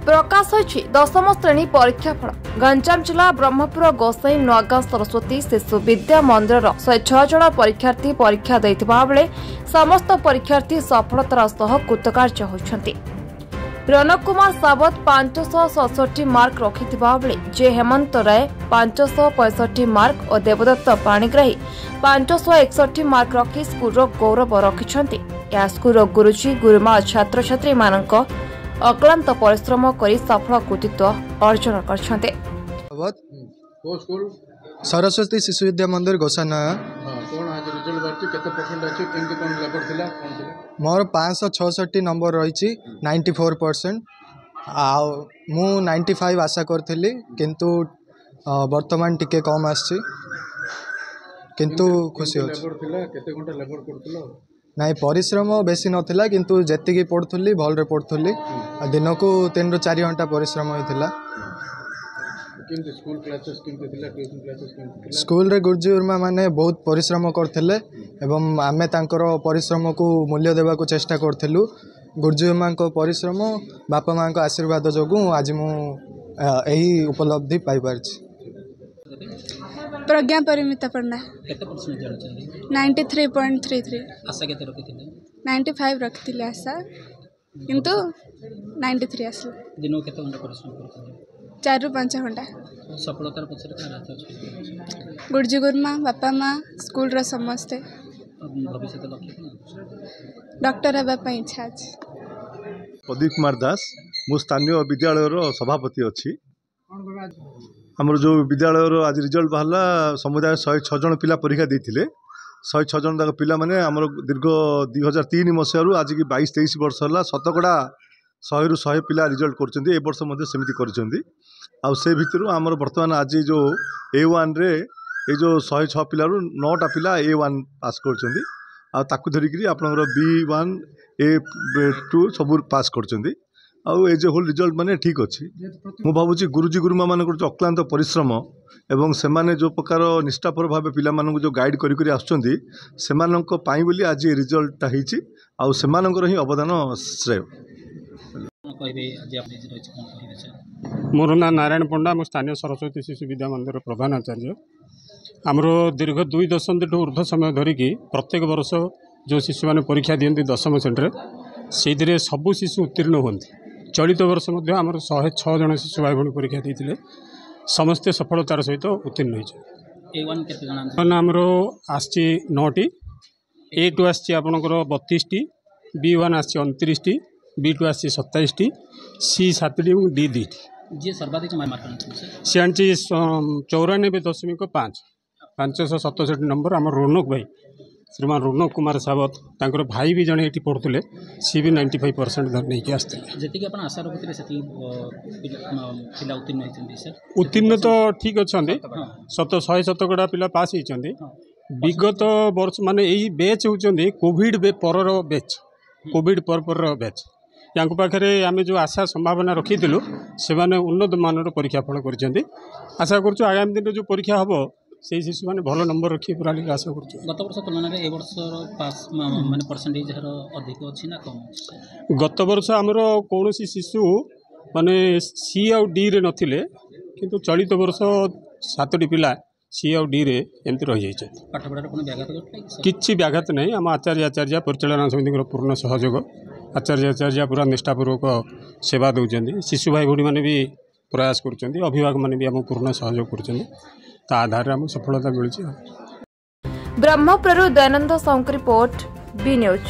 प्रकाश होइछि दशम श्रेणी परीक्षा फल। गंजाम जिला ब्रह्मपुर गोसाई नुआगां सरस्वती शिशु विद्या मंदिर 106 जन परीक्षार्थी परीक्षा दैथिबा बेले समस्त परीक्षार्थी सफलतार सह कृतकार्य होइछन्ति। रौनक कुमार सावत 567 मार्क रखिथिबा बेले जे हेमंत राय 565 मार्क और देवदत्त पाणिग्राही 561 मार्क रखी स्कूल गौरव रखिछन्ति। या स्कूल गुरुजी गुरुमा छात्र छात्री मानक अक्लांत परिश्रम करी सफल कृतित्व अर्जन करछन्ते। सरस्वती शिशु विद्या मंदिर गोसाना मोर 566 नंबर रही 94%। मु 95 आशा करी किंतु वर्तमान टिके कम आसी किंतु खुशी हो नाई परिश्रम बेसी नथिला किंतु जेतिकी पढ़ुली भलरे पढ़ुली दिन को 3 ରୁ 4 घंटा परिश्रम होइथिला। स्कूल रे गुरुजी गुरुमा माने बहुत परिश्रम करथिले एवं आमे तांकर परिश्रम को मूल्य देवा को चेष्टा करथिलु। गुरुजी गुरुमा को परिश्रम बापा मां को आशीर्वाद जोगु आज मु एही उपलब्धि पाई पारछि। प्रज्ञा परिमिता पढ़ना 93.33 आशा केते रखिथिले 95 रखिथिले आशा किंतु 93 आसले। दिन केते घंटा परिश्रम करथिले 4 ରୁ 5 घंटा। सफलतार पछरे का रात अछि गुरुजी गुरुमा बापा मां स्कूल रो समस्त भविष्य लक्ष्य डॉक्टर हेबा पई इच्छा अछि। प्रदीप कुमार दास मु स्थानीय विद्यालय रो सभापति अछि। आमर जो विद्यालय आज रिजल्ट बाहला समुदाय 106 जन पिला परीक्षा देथिले 106 जन तक पिला माने आमर दीर्घ 2003 मसीह आज की 22-23 वर्ष होला शतकड़ा 100 ରୁ 100 पिला रिजल्ट करछन्ती। ए वर्ष मध्ये सेमिति करछन्ती। आ से भितरु आमर वर्तमान आज जो A1 रे ए जो 106 पिलारू 9टा पिला A1 पास करछन्ती। आ ताकु धरिकरी आपनकर B1 A2 सब पास करछन्ती। आउ ए जो होल रिजल्ट माने ठीक अच्छी मु भावुची गुरुजी गुरुमा मान अक्लांत परिश्रम एवं सेमाने जो प्रकार निष्ठापर भाव पिला मानक जो गाइड करी आसुचंती सेमानक पाई बोली आज ये रिजल्ट हिची आउ सेमानकर ही अवदान श्रेय। मोर ना नारायण पंडा मो स्थानीय सरस्वती शिशु विद्या मंदिर प्रधान आचार्य। आमर दीर्घ 2 दशंधि ऊर्ध्व समय धरिकी प्रत्येक वर्ष जो शिशु मैंने परीक्षा दिखती दशम श्रेणी से सबू शिशु उत्तीर्ण होती। चलित वर्ष मध्य आमर 106 जन शिशु भाई भाई परीक्षा देते समस्ते सफलतार सहित उत्तीर्ण होती। आमर आसी 9टी A2 आसी आपणकर 32टी B1 आसी 29टी B2 आसी 27टी C 7टी और D 2टी। जे सर्वाधिक सी आनी 94.5 567 नंबर आम रौनक भाई श्रीमान रौनक कुमार सावत तांकर भाई भी जड़े ये पढ़ुले सी भी 95% नहीं आसते। आशा रखुते उत्तीर्ण तो ठीक अच्छा 100 पिला पास होती। विगत वर्ष माने यही बैच होती कोविड पर बैच कोविड पर बैच या पाखे आम जो आशा संभावना रखीलु से उन्नत मानर परीक्षा फल कर आशा कर आगामी दिन जो परीक्षा हम से शिशु मैंने भल नंबर रखी पूरा आशा कर। गत वर्ष तुलन में ए वर्ष पास माने परसेंटेज अधिक अच्छी ना कम? गत वर्ष आमर कौन शिशु माने सी आउ डी रे नथिले किंतु चलित वर्ष 7टी पिला सी आउ डी रे एमती रही जाइए। किछि व्याघात नहीं। आम आचार्य परिचालना समिति पूर्ण सहयोग आचार्य पूरा निष्ठापूर्वक सेवा दौरान शिशु भाई भाई मैंने भी प्रयास कर अभिभावक मैंने भी आम पूर्ण सहयोग कर आधार आम सफलता मिली। Brahmapur Dayanand Sahu report B news.